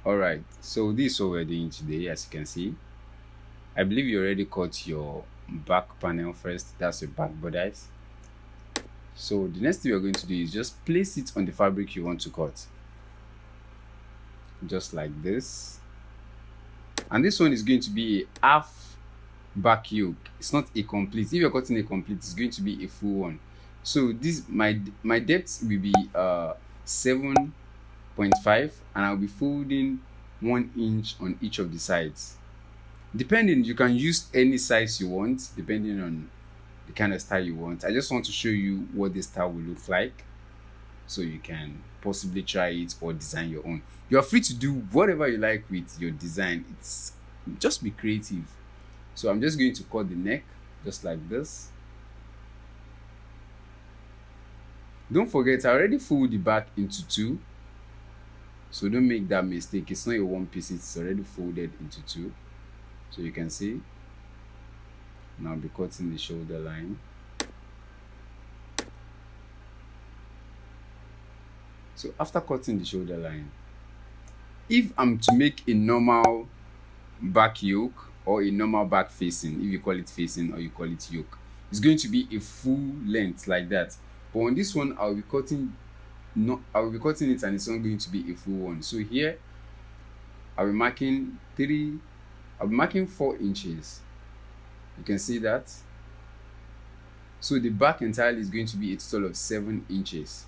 All right, so this is what we're doing today. As you can see, I believe you already cut your back panel first. That's your back bodice. So the next thing we're going to do is just place it on the fabric you want to cut, just like this. And this one is going to be a half back yoke. It's not a complete. If you're cutting a complete, it's going to be a full one. So this my depth will be 7.5, and I'll be folding 1 inch on each of the sides. Depending, you can use any size you want depending on the kind of style you want. I just want to show you what this style will look like so you can possibly try it or design your own. You're free to do whatever you like with your design. It's just be creative. So I'm just going to cut the neck just like this. Don't forget, I already fold the back into two, so don't make that mistake. It's not a one piece, it's already folded into two. So you can see, now I'll be cutting the shoulder line. So after cutting the shoulder line, if I'm to make a normal back yoke or a normal back facing, if you call it facing or you call it yoke, it's going to be a full length like that. But on this one, I'll be cutting it, and it's not going to be a full one. So here I'll be marking 4 inches. You can see that. So the back entirely is going to be a total of 7 inches.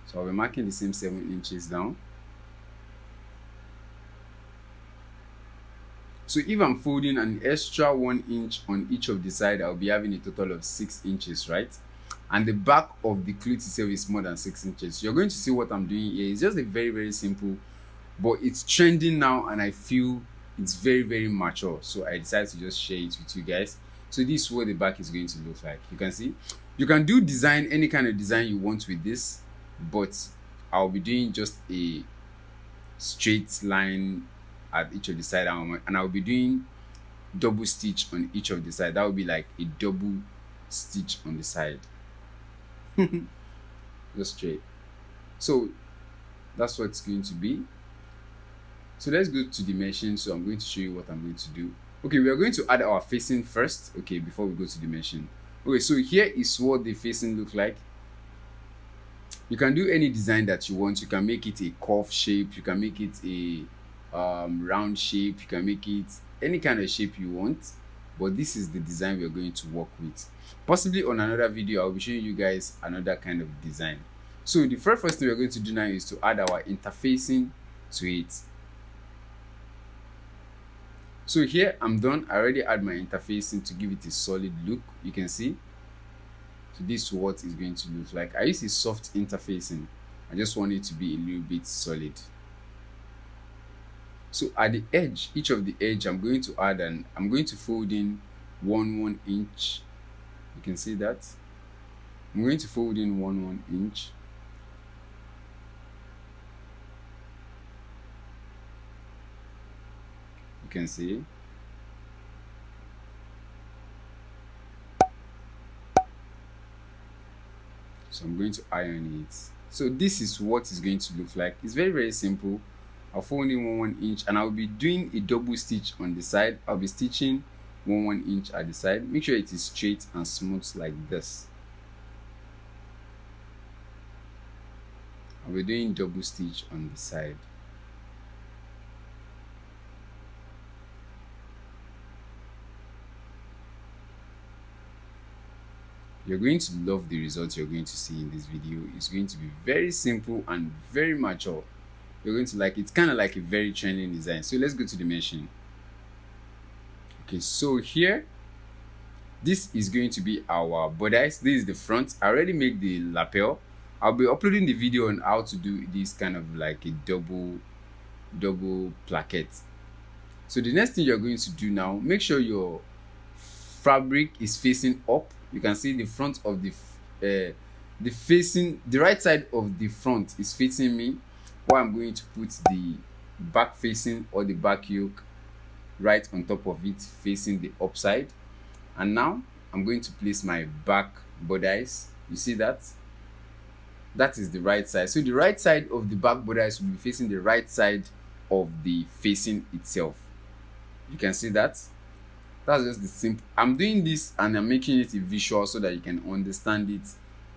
So I'll be marking the same 7 inches down. So if I'm folding an extra 1 inch on each of the side, I'll be having a total of 6 inches, right? And the back of the cloth itself is more than 6 inches. You're going to see what I'm doing here. It's just a very, very simple, but it's trending now, and I feel it's very, very mature. So I decided to just share it with you guys. So this is what the back is going to look like. You can see, you can do design, any kind of design you want with this, but I'll be doing just a straight line at each of the side, and I'll be doing double stitch on each of the side. That will be like a double stitch on the side. Just straight. So that's what it's going to be. So let's go to dimension. So I'm going to show you what I'm going to do. Okay, we are going to add our facing first, okay, before we go to dimension. Okay, so here is what the facing look like. You can do any design that you want. You can make it a curve shape, you can make it a round shape, you can make it any kind of shape you want, but this is the design we're going to work with. Possibly on another video I'll be showing you guys another kind of design. So the first thing we're going to do now is to add our interfacing to it. So here I'm done. I already add my interfacing to give it a solid look. You can see, so this is what it's going to look like. I use a soft interfacing. I just want it to be a little bit solid. So at the edge, each of the edge, I'm going to add, and I'm going to fold in 1 inch. You can see that. I'm going to fold in 1 inch. You can see. So I'm going to iron it. So this is what it's going to look like. It's very, very simple. I'll fold in 1 inch, and I'll be doing a double stitch on the side. I'll be stitching 1 inch at the side. Make sure it is straight and smooth like this. I'll be doing double stitch on the side. You're going to love the results you're going to see in this video. It's going to be very simple and very mature. You're going to like it. It's kind of like a very trending design. So let's go to the machine. Okay, so here, this is going to be our bodice. This is the front. I already made the lapel. I'll be uploading the video on how to do this kind of like a double placket. So the next thing you're going to do now, make sure your fabric is facing up. You can see the front of the right side of the front is facing me, while I'm going to put the back facing or the back yoke right on top of it, facing the upside. And now I'm going to place my back bodice. You see that? That is the right side. So the right side of the back bodice will be facing the right side of the facing itself. You can see that. That's just the simple. I'm doing this and I'm making it a visual so that you can understand it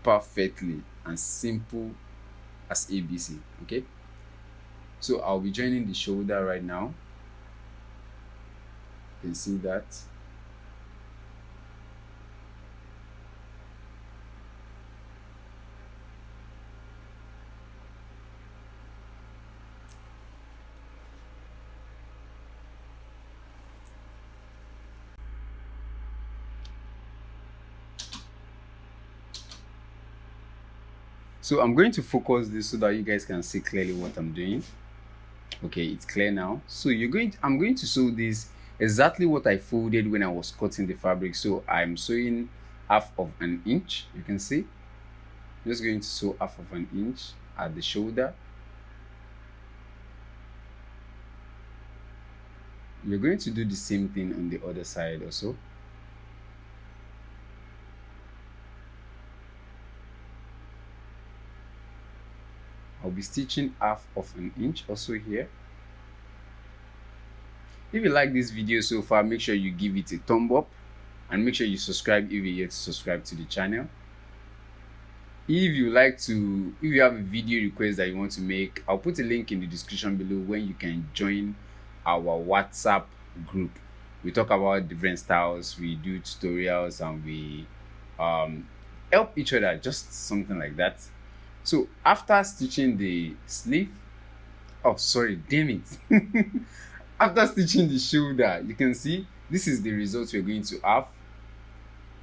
perfectly and simple as ABC. Okay. So I'll be joining the shoulder right now. You can see that. So I'm going to focus this so that you guys can see clearly what I'm doing. Okay, it's clear now. So I'm going to sew this exactly what I folded when I was cutting the fabric. So I'm sewing half of an inch. You can see. I'm just going to sew half of an inch at the shoulder. You're going to do the same thing on the other side also. I'll be stitching half of an inch also here. If you like this video so far, make sure you give it a thumb up and make sure you subscribe if you're yet to subscribe to the channel. If you have a video request that you want to make, I'll put a link in the description below when you can join our WhatsApp group. We talk about different styles, we do tutorials, and we help each other, just something like that. So after stitching the sleeve, oh sorry, damn it. After stitching the shoulder, you can see this is the result we're going to have.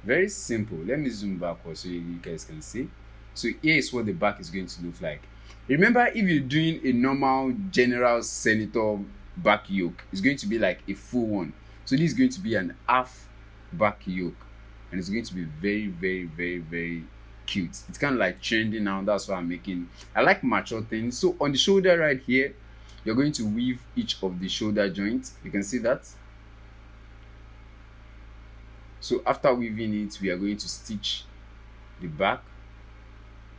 Very simple. Let me zoom backwards so you guys can see. So here is what the back is going to look like. Remember, if you're doing a normal general senator back yoke, it's going to be like a full one. So this is going to be an half back yoke, and it's going to be very, very, very, very cute. It's kind of like trending now. That's why I'm making. I like mature things. So on the shoulder right here, you're going to weave each of the shoulder joints. You can see that. So after weaving it, we are going to stitch the back.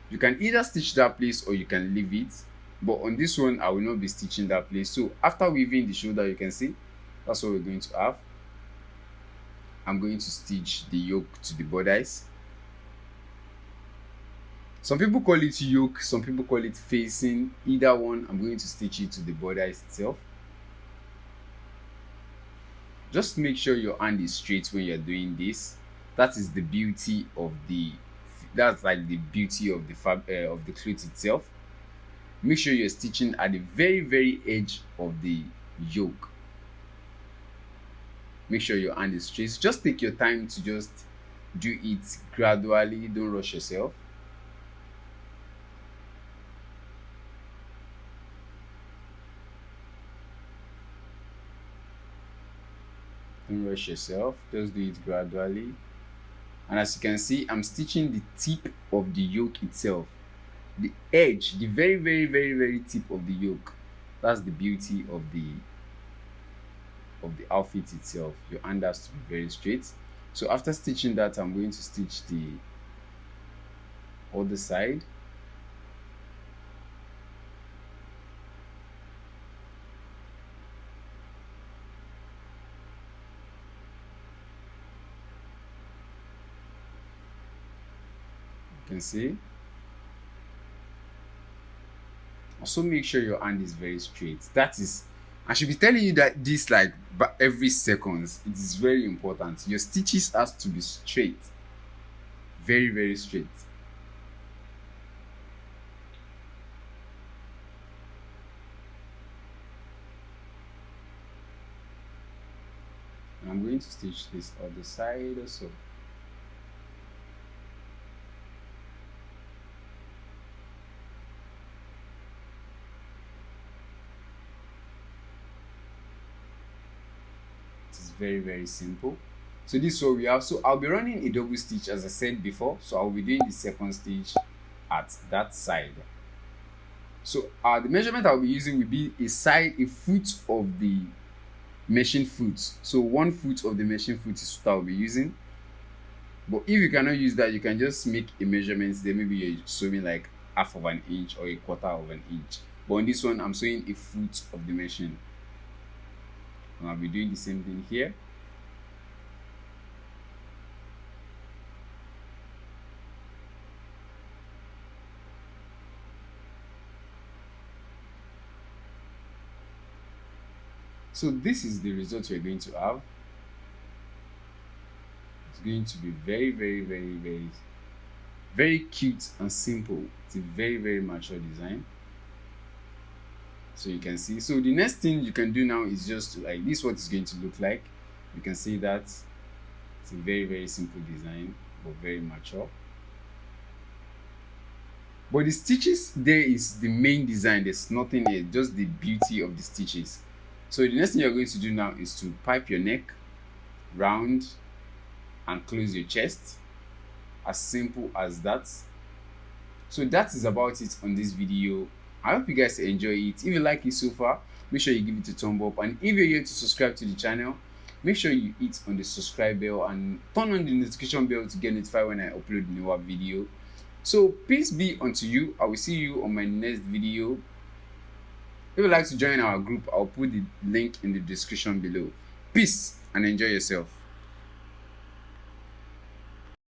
You can either stitch that place or you can leave it, but on this one I will not be stitching that place. So after weaving the shoulder, you can see that's what we're going to have. I'm going to stitch the yoke to the bodice. Some people call it yoke, some people call it facing. Either one, I'm going to stitch it to the bodice itself. Just make sure your hand is straight when you're doing this. That is the beauty of that's like the beauty of the of the cloth itself. Make sure you're stitching at the very, very edge of the yoke. Make sure your hand is straight. Just take your time to just do it gradually. Don't rush yourself. Don't rush yourself. Just do it gradually. And as you can see, I'm stitching the tip of the yoke itself. The edge, the very, very, very, very tip of the yoke. That's the beauty of the outfit itself. Your hand has to be very straight. So after stitching that, I'm going to stitch the other side. You can see. Also make sure your hand is very straight. That is, I should be telling you that this like every seconds. It is very important. Your stitches has to be straight. Very, very straight. And I'm going to stitch this other side also. Very, very simple. So this is what we have. So I'll be running a double stitch as I said before. So I'll be doing the second stitch at that side. So the measurement I'll be using will be a foot of the machine foot. So 1 foot of the machine foot is what I'll be using. But if you cannot use that, you can just make a measurement there. Maybe you're sewing like half of an inch or a quarter of an inch. But on this one, I'm sewing a foot of the machine. And I'll be doing the same thing here. So this is the result you're going to have. It's going to be very cute and simple. It's a very mature design. So you can see. So the next thing you can do now is just like this, what it's going to look like. You can see that it's a very simple design, but very mature. But the stitches there is the main design. There's nothing here, just the beauty of the stitches. So the next thing you're going to do now is to pipe your neck round and close your chest. As simple as that. So that is about it on this video. I hope you guys enjoy it. If you like it so far, make sure you give it a thumb up, and if you're here to subscribe to the channel, make sure you hit on the subscribe bell and turn on the notification bell to get notified when I upload a newer video. So peace be unto you. I will see you on my next video. If you'd like to join our group, I'll put the link in the description below. Peace and enjoy yourself.